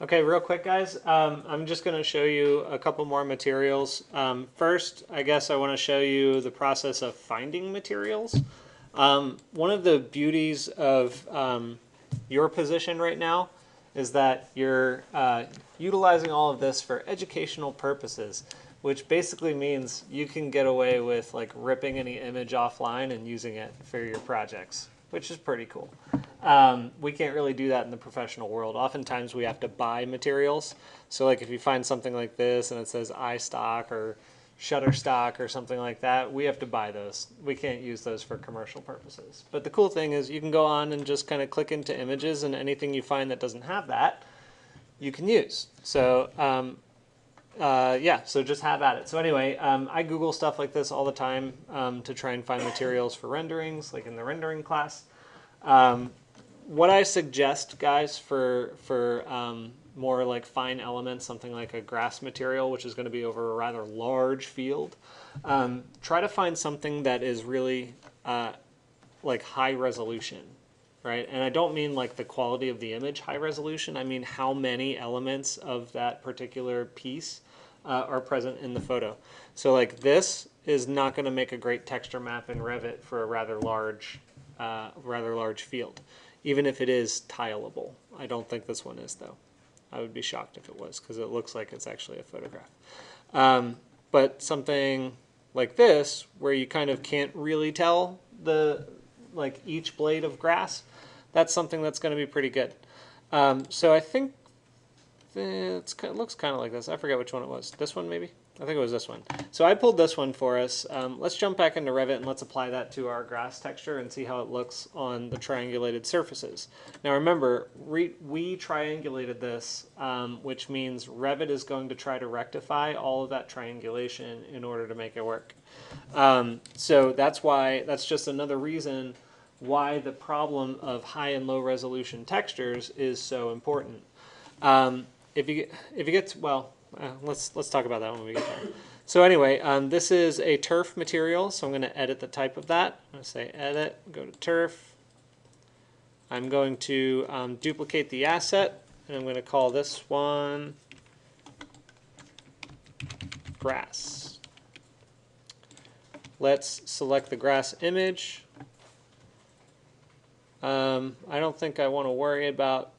Okay, real quick, guys. I'm just going to show you a couple more materials. First, I guess I want to show you the process of finding materials. One of the beauties of your position right now is that you're utilizing all of this for educational purposes, which basically means you can get away with like ripping any image offline and using it for your projects, which is pretty cool. We can't really do that in the professional world. Oftentimes we have to buy materials. So like if you find something like this and it says iStock or Shutterstock or something like that, we have to buy those. We can't use those for commercial purposes. But the cool thing is you can go on and just kind of click into images, and anything you find that doesn't have that, you can use. So yeah, so just have at it. So anyway, I Google stuff like this all the time to try and find materials for renderings, like in the rendering class. What I suggest, guys, for more like fine elements, something like a grass material, which is going to be over a rather large field, try to find something that is really like high resolution, right? And I don't mean like the quality of the image high resolution. I mean how many elements of that particular piece are present in the photo. So like this is not going to make a great texture map in Revit for a rather large field, even if it is tileable. I don't think this one is, though. I would be shocked if it was, because it looks like it's actually a photograph. But something like this, where you kind of can't really tell like each blade of grass, that's something that's going to be pretty good. So I think it looks kind of like this. I forget which one it was. This one, maybe? I think it was this one. So I pulled this one for us. Let's jump back into Revit and let's apply that to our grass texture and see how it looks on the triangulated surfaces. Now remember, we triangulated this, which means Revit is going to try to rectify all of that triangulation in order to make it work. So that's just another reason why the problem of high and low resolution textures is so important. If you get to, well, let's talk about that when we get there. So anyway, this is a turf material, so I'm going to edit the type of that. I'm going to say edit, go to turf. I'm going to duplicate the asset, and I'm going to call this one grass. Let's select the grass image. I don't think I want to worry about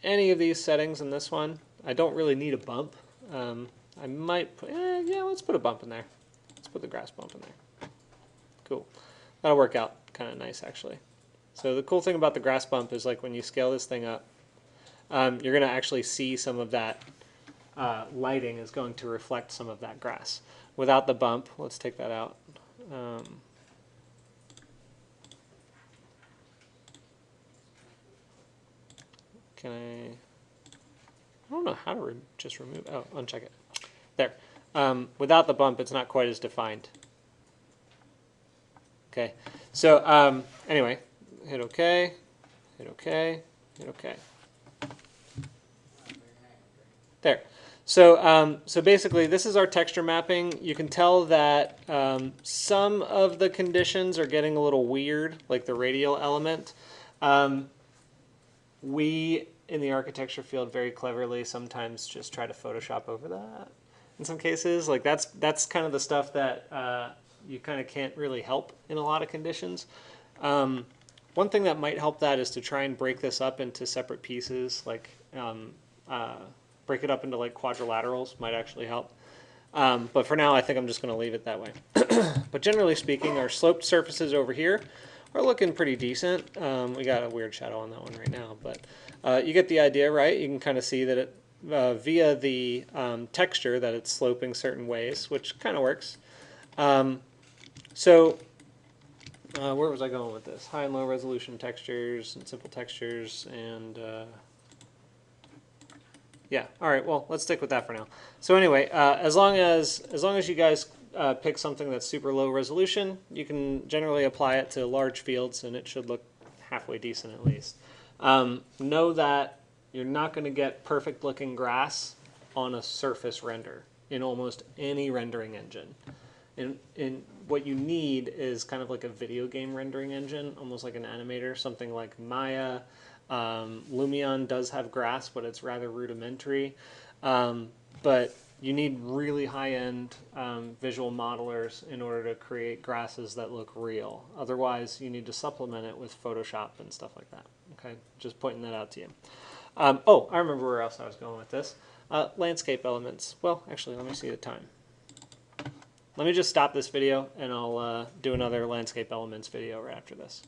any of these settings in this one. I don't really need a bump. I might put, yeah, let's put a bump in there. Let's put the grass bump in there. Cool. That'll work out kind of nice, actually. So the cool thing about the grass bump is like when you scale this thing up, you're going to actually see some of that lighting is going to reflect some of that grass. Without the bump, let's take that out. Can I don't know how to just remove, oh, uncheck it. There. Without the bump, it's not quite as defined. Okay. So anyway, hit OK, hit OK, hit OK. There. So, so basically, this is our texture mapping. You can tell that some of the conditions are getting a little weird, like the radial element. We, in the architecture field, very cleverly sometimes just try to Photoshop over that. In some cases, like that's kind of the stuff that you kind of can't really help in a lot of conditions. One thing that might help that is to try and break this up into separate pieces, like break it up into like quadrilaterals might actually help. But for now, I think I'm just going to leave it that way. But generally speaking, our sloped surfaces over here are looking pretty decent. We got a weird shadow on that one right now, but you get the idea, right? You can kind of see that it, via the texture, that it's sloping certain ways, which kind of works. So where was I going with this? High and low resolution textures and simple textures and yeah, all right, well, let's stick with that for now. So anyway, as long as you guys pick something that's super low resolution, you can generally apply it to large fields and it should look halfway decent at least. Know that you're not going to get perfect looking grass on a surface render in almost any rendering engine. And what you need is kind of like a video game rendering engine, almost like an animator, something like Maya, Lumion does have grass, but it's rather rudimentary. But you need really high-end visual modelers in order to create grasses that look real. Otherwise, you need to supplement it with Photoshop and stuff like that. Okay, just pointing that out to you. Oh, I remember where else I was going with this. Landscape elements. Well, actually, let me see the time. Let me just stop this video, and I'll do another landscape elements video right after this.